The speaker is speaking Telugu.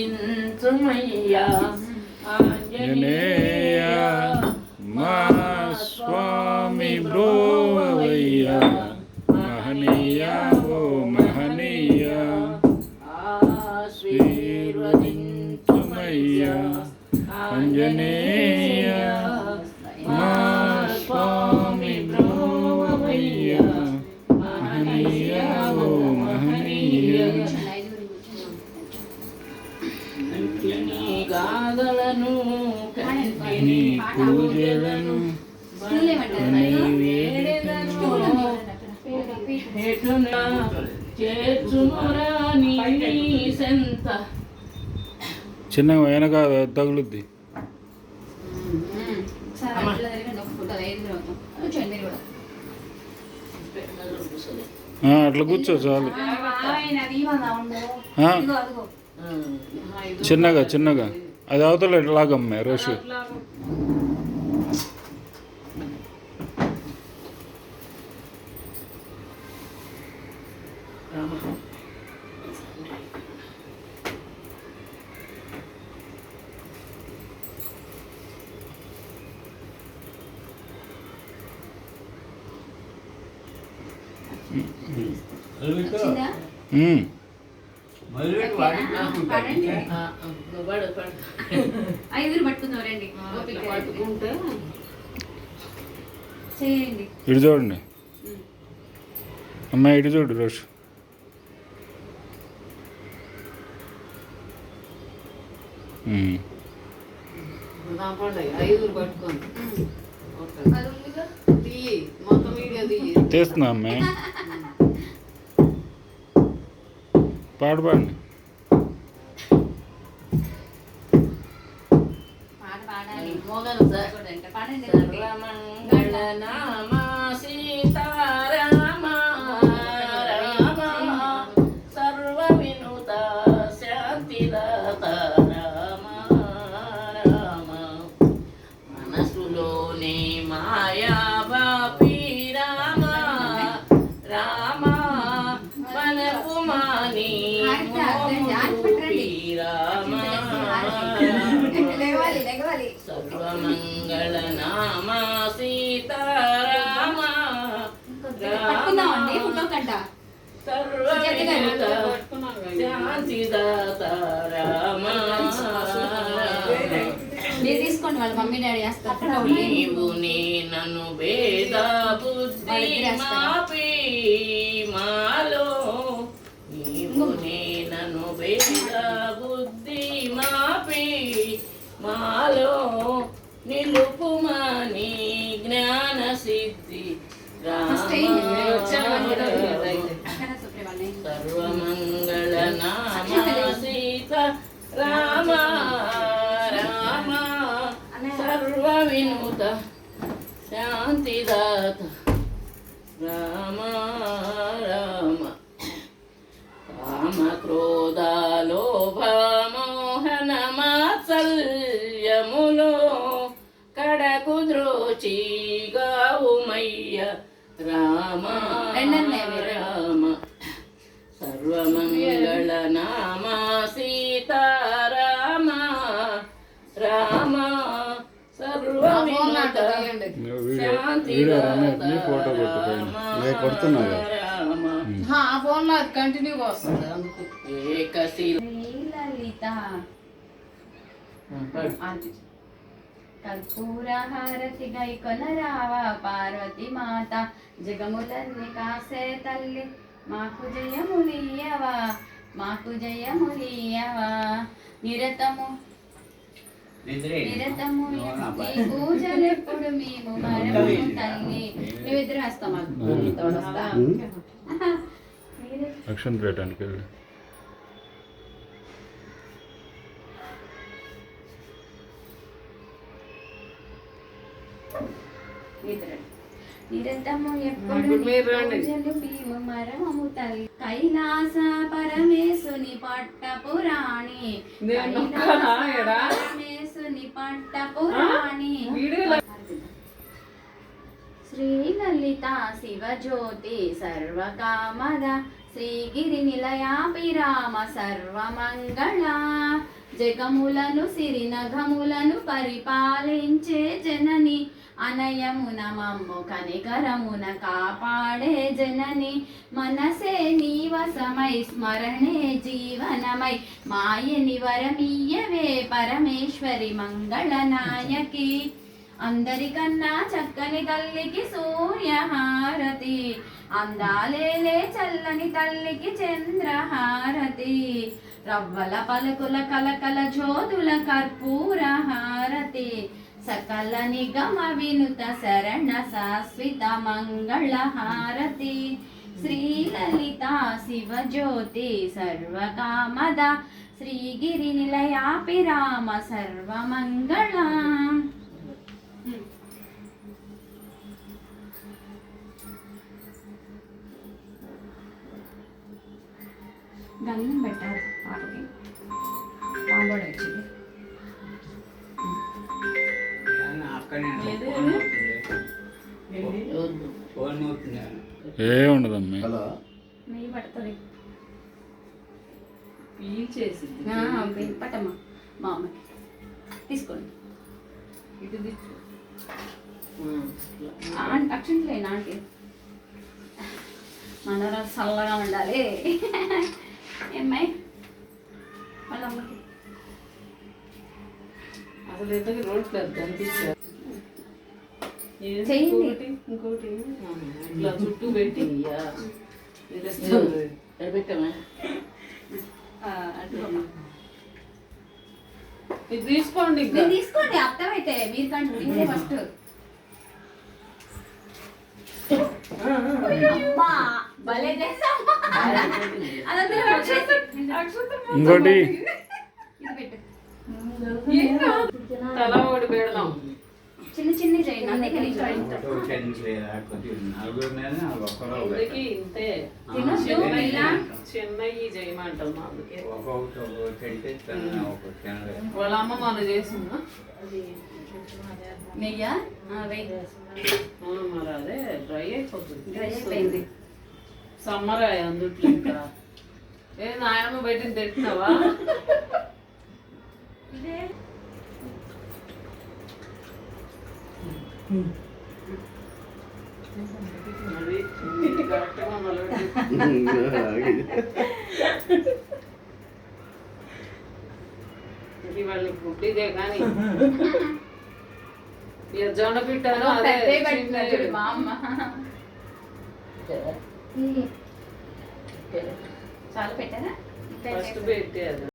ఆశీర్వదించుమయ్యా ఆంజనేయ మా స్వామి బ్రోవయ్యా మహనీయ ఓ మహనీయ ఆశీర్వదించుమయ్యా ఆంజనేయ మా స్వామి బ్రోవయ్యా మహనీయ ఓ మహనీయ కంటిని గాథలను కంటిని పూజలను చిన్నగా వెనక తగులుద్ది అట్లా కూర్చో చాలు చిన్నగా చిన్నగా అది అవతల లాగమ్మే రోషు ఇటు చూడండి అమ్మాయి ఇటు చూడు రోష్ తీస్తున్నా అమ్మాయి పాడండి సర్వమంగళనామా సీతారామ రామ సర్వవినుత శాంతిదాత రామ రామ మనసులోనే మాయా బాపి రామ రామ మనకు మాని రామ సర్వమంగళనామా సీతారామ సర్వవినుత శాంతిదాత రామ తీసుకోండి వాళ్ళ మమ్మీ డాడీ చేస్తారు నీవు నన్ను భేద బుద్ధి మాపి మాలో నీవు నన్ను భేద బుద్ధి మాపి మాలో నిలుపుమని జ్ఞాన సిద్ధి సర్వమంగళనామా సీత రామ రామ సర్వవినుత శాంతిదాత రామ రామ కామ క్రోధ లోభ మోహన మాత్సల్యములో కడకు ద్రోచిగావుమయ్య రామ రామ సర్వమంగళనామా సీతారామ రామ సర్వవినుత శాంతిదాత ఫోన్ లో కంటిన్యూగా వస్తుంది అందుకు లలిత కర్పూర హారతి గై కొనరావ పార్వతి మాత జగములన్ని కాసే తల్లి మాకు జయములియవా మాకు జయములియవా నిరతము నిరతము పూజలెప్పుడు మేము మరము తల్లి మేమిద్దరు వస్తాం అక్షం పెట్టడానికి నిరతము ఎప్పుడు భీము మరము తల్లి కైలాస పరమేశుని పట్టపురాణి పరమేశుని పట్టపురాణి శ్రీ లలిత శివజ్యోతి సర్వకామద శ్రీగిరి నిలయాభిరామ సర్వమంగళ జగములను సిరినఘములను పరిపాలించే జనని అనయమున మమ్ము కనికరమున కాపాడే జనని మనసే నీవసమై స్మరణే జీవనమై మాయని వరమీయవే పరమేశ్వరి మంగళనాయకి అందరికన్నా చక్కని తల్లికి సూర్యహారతి అందాలేలే చల్లని తల్లికి చంద్రహారతి రవ్వల పలుకుల కలకల జ్యోతుల కర్పూర హారతి సకల నిగమ వినుత శరణ శాశ్వత మంగళ హారతి శ్రీలలిత శివజ్యోతి సర్వకామద శ్రీగిరి నిలయాభిరామ సర్వమంగళ. గంధం పెట్టారు పాపకి పాంబడి వచ్చింది. ఏ ఉండదమ్మా. నెయ్యి పడుతుంది పీల్చేసింది. పట్టమ్మా మా అమ్మకి తీసుకోండి. ఇది తీసుకో. అక్షంతలేనా ఆంటీ మనరా చల్లగా ఉండాలి. ఏమ్మాయి వాళ్ళ అమ్మకి అసలు ఎందుకు రోడ్ పెద్ద అనిపించారు. చేయండి. ఇంకోటి ఇట్లా చుట్టూ పెట్టి పెట్టామా ఇది తీసుకోండి. మీరు తీసుకోండి అర్థమైతే మీరు కంటే ఫస్ట్. అమ్మా భలే చేసాం. అదంతా ఇంకోటి ఇది పెట్టు. తల ఒకటి పెడదాం. చిన్న చిన్న చేయండి అందుకే అందుకే ఇంతే చిన్నవి చేయమంటాం. అందుకే వాళ్ళ అమ్మ మన చేసిందా నెయ్యా మరి అదే డ్రై అయిపోతుంది. డ్రై అయిపోయింది. సమ్మర్ అందుట్లో ఇంకా ఏ నాయనమ్మ బయట తిట్టినావా? మరి కరెక్ట్గా ఇది వాళ్ళకి గుడ్డిదే కానీ జొన్న పిట్టాను అదే మా అమ్మ చాలా పెట్టారా? ఫస్ట్ పెట్టి అది